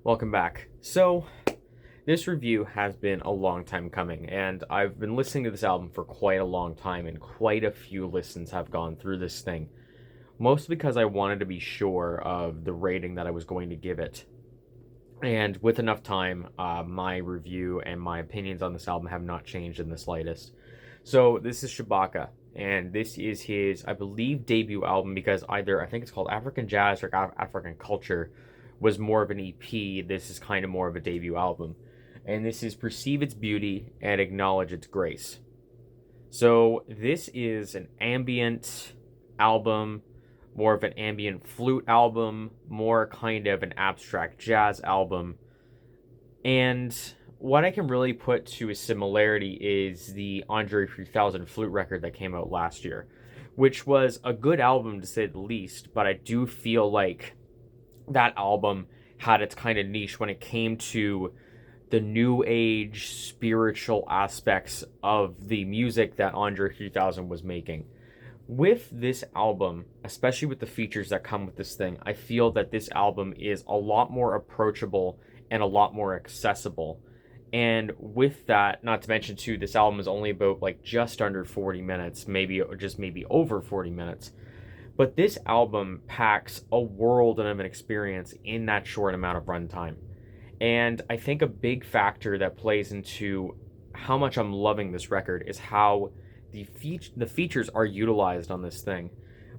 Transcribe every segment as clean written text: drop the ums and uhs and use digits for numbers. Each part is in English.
Welcome back. So, this review has been a long time coming, and I've been listening to this album for quite a long time, and quite a few listens have gone through this thing. Mostly because I wanted to be sure of the rating that I was going to give it. And with enough time, my review and my opinions on this album have not changed in the slightest. So, this is Shabaka, and this is his, I believe, debut album because either, I think it's called African Jazz or African Culture was more of an EP. This is kind of more of a debut album. And this is Perceive Its Beauty and Acknowledge Its Grace. So this is an ambient album, more of an ambient flute album, more kind of an abstract jazz album. And what I can really put to a similarity is the Andre 3000 flute record that came out last year, which was a good album to say the least, but I do feel like that album had its kind of niche when it came to the new age spiritual aspects of the music that Andre 3000 was making. With this album, especially with the features that come with this thing, I feel that this album is a lot more approachable and a lot more accessible. And with that, not to mention too, this album is only about like just under 40 minutes, maybe or just maybe over 40 minutes. But this album packs a world of an experience in that short amount of runtime. And I think a big factor that plays into how much I'm loving this record is how the features are utilized on this thing.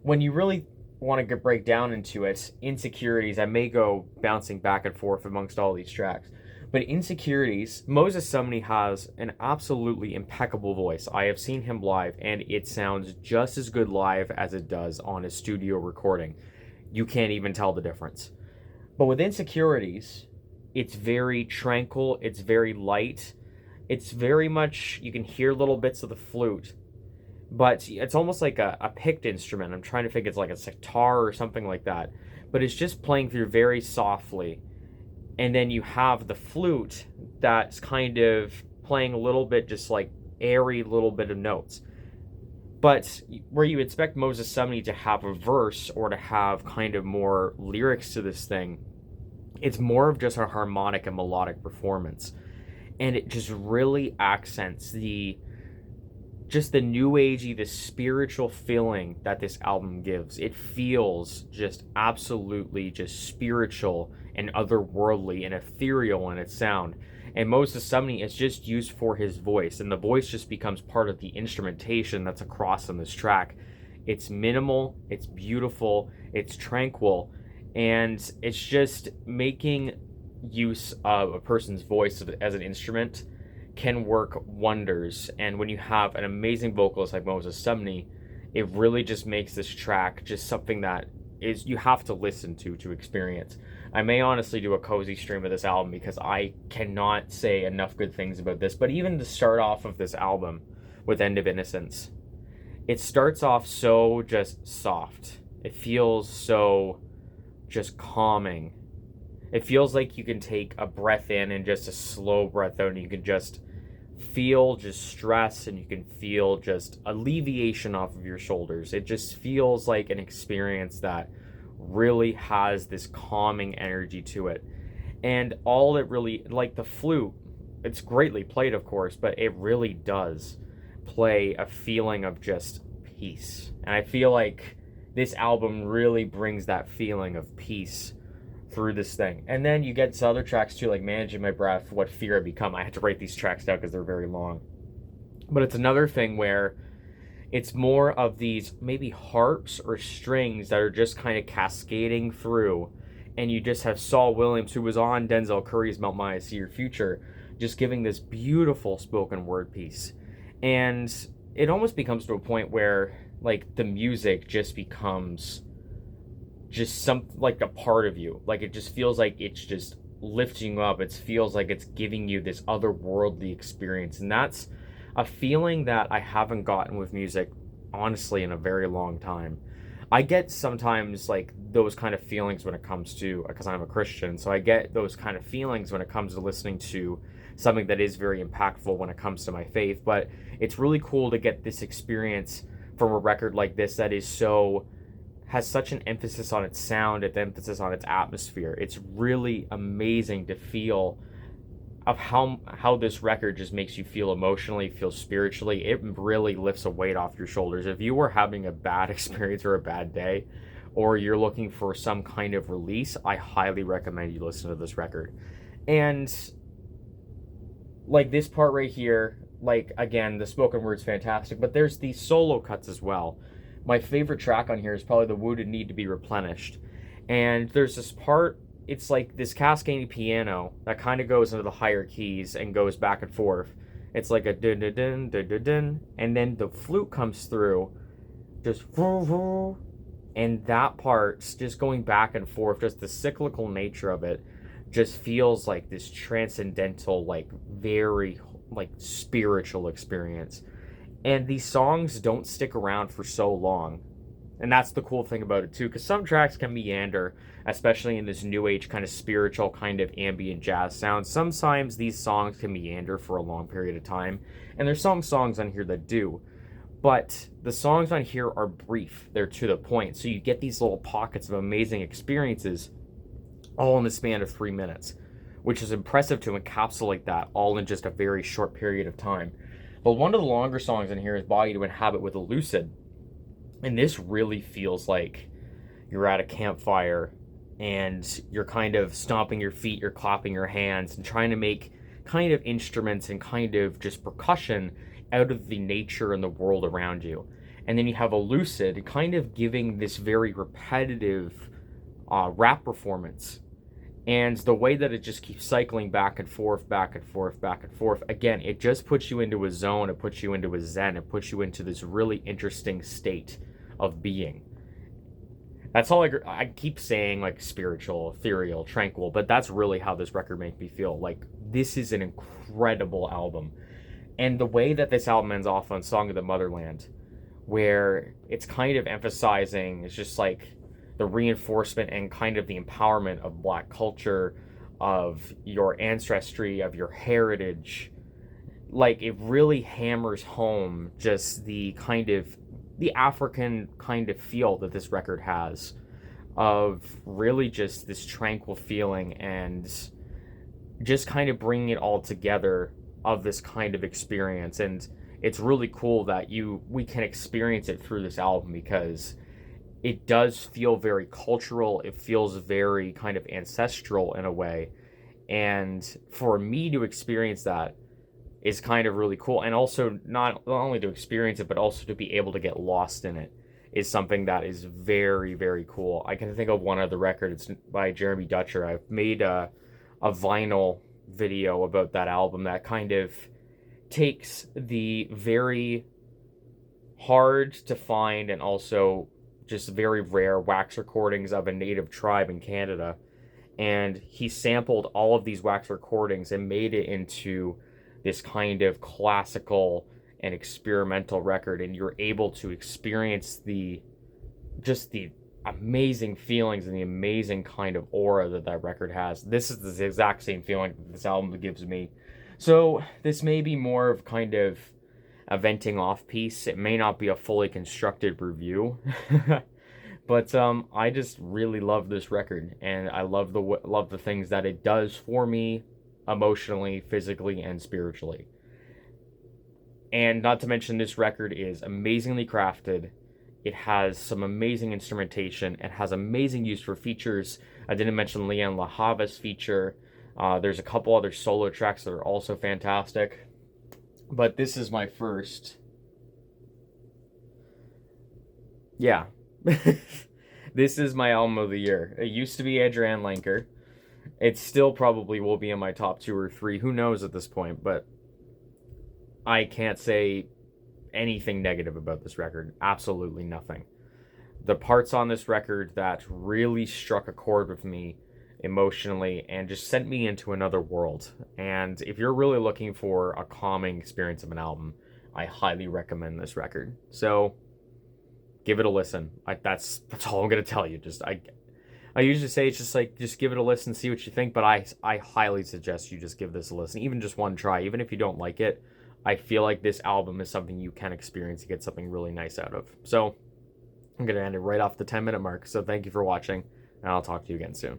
When you really want to break down into it, Insecurities, I may go bouncing back and forth amongst all these tracks. But Insecurities, Moses Sumney has an absolutely impeccable voice. I have seen him live, and it sounds just as good live as it does on a studio recording. You can't even tell the difference. But with Insecurities, it's very tranquil, it's very light, it's very much, you can hear little bits of the flute, but it's almost like a picked instrument. I'm trying to think it's like a sitar or something like that. But it's just playing through very softly. And then you have the flute that's kind of playing a little bit just like airy little bit of notes. But where you expect Moses Sumney to have a verse or to have kind of more lyrics to this thing, it's more of just a harmonic and melodic performance. And it just really accents the new agey, the spiritual feeling that this album gives. It feels just absolutely just spiritual and otherworldly and ethereal in its sound. And Moses Sumney is just used for his voice, and the voice just becomes part of the instrumentation that's across on this track. It's minimal, it's beautiful, it's tranquil, and it's just making use of a person's voice as an instrument can work wonders. And when you have an amazing vocalist like Moses Sumney, it really just makes this track just something that is you have to listen to experience. I may honestly do a cozy stream of this album because I cannot say enough good things about this. But even to start off of this album with End of Innocence, it starts off so just soft. It feels so just calming. It feels like you can take a breath in and just a slow breath out, and you can just feel just stress, and you can feel just alleviation off of your shoulders. It just feels like an experience that really has this calming energy to it. And all it really, like the flute, it's greatly played, of course, but it really does play a feeling of just peace. And I feel like this album really brings that feeling of peace through this thing. And then you get to other tracks too, like Managing My Breath, What Fear I Become. I had to write these tracks down because they're very long. But it's another thing where it's more of these maybe harps or strings that are just kind of cascading through. And you just have Saul Williams, who was on Denzel Curry's Melt My Eyes See Your Future, just giving this beautiful spoken word piece. And it almost becomes to a point where like the music just becomes just some like a part of you. Like it just feels like it's just lifting you up. It feels like it's giving you this otherworldly experience. And that's a feeling that I haven't gotten with music, honestly, in a very long time. I get sometimes like those kind of feelings when it comes to, because I'm a Christian, so I get those kind of feelings when it comes to listening to something that is very impactful when it comes to my faith. But it's really cool to get this experience from a record like this that is so has such an emphasis on its sound, its emphasis on its atmosphere. It's really amazing to feel of how this record just makes you feel emotionally, feel spiritually. It really lifts a weight off your shoulders. If you were having a bad experience or a bad day, or you're looking for some kind of release, I highly recommend you listen to this record. And like this part right here, like again, the spoken word's fantastic, but there's these solo cuts as well. My favorite track on here is probably the Wounded Need to Be Replenished. And there's this part, it's like this cascading piano that kind of goes into the higher keys and goes back and forth. It's like a dun dun dun dun dun dun, and then the flute comes through, just and that part's just going back and forth. Just the cyclical nature of it just feels like this transcendental, like very like spiritual experience. And these songs don't stick around for so long. And that's the cool thing about it too, because some tracks can meander, especially in this new age kind of spiritual kind of ambient jazz sound. Sometimes these songs can meander for a long period of time, and there's some songs on here that do. But the songs on here are brief, they're to the point, so you get these little pockets of amazing experiences all in the span of 3 minutes, which is impressive to encapsulate that all in just a very short period of time. But one of the longer songs in here is Body to Inhabit with Elucid. And this really feels like you're at a campfire and you're kind of stomping your feet, you're clapping your hands and trying to make kind of instruments and kind of just percussion out of the nature and the world around you. And then you have Elucid kind of giving this very repetitive rap performance. And the way that it just keeps cycling back and forth, back and forth, back and forth, again, it just puts you into a zone, it puts you into a zen, it puts you into this really interesting state of being. That's all I keep saying, like spiritual, ethereal, tranquil, but that's really how this record makes me feel. Like, this is an incredible album. And the way that this album ends off on Song of the Motherland, where it's kind of emphasizing, it's just like the reinforcement and kind of the empowerment of Black culture, of your ancestry, of your heritage. Like, it really hammers home just the kind of the African kind of feel that this record has, of really just this tranquil feeling and just kind of bringing it all together of this kind of experience. And it's really cool that we can experience it through this album, because it does feel very cultural. It feels very kind of ancestral in a way. And for me to experience that is kind of really cool. And also not only to experience it, but also to be able to get lost in it is something that is very, very cool. I can think of one other record. It's by Jeremy Dutcher. I've made a vinyl video about that album that kind of takes the very hard to find and also just very rare wax recordings of a native tribe in Canada. And he sampled all of these wax recordings and made it into this kind of classical and experimental record. And you're able to experience the amazing feelings and the amazing kind of aura that record has. This is the exact same feeling that this album gives me. So this may be more of kind of a venting off piece. It may not be a fully constructed review. But I just really love this record, and I love the things that it does for me emotionally, physically, and spiritually. And not to mention, this record is amazingly crafted. It has some amazing instrumentation. It has amazing use for features. I didn't mention Lianne La Havas feature. There's a couple other solo tracks that are also fantastic. But this is my first. Yeah. This is my album of the year. It used to be Adrienne Lenker. It still probably will be in my top 2 or 3. Who knows at this point, but I can't say anything negative about this record. Absolutely nothing. The parts on this record that really struck a chord with me emotionally and just sent me into another world. And if you're really looking for a calming experience of an album, I highly recommend this record. So give it a listen. That's all I'm gonna tell you. I usually say it's just like, just give it a listen, see what you think, but I highly suggest you just give this a listen, even just one try. Even if you don't like it, I feel like this album is something you can experience and get something really nice out of. So I'm going to end it right off the 10-minute mark. So thank you for watching, and I'll talk to you again soon.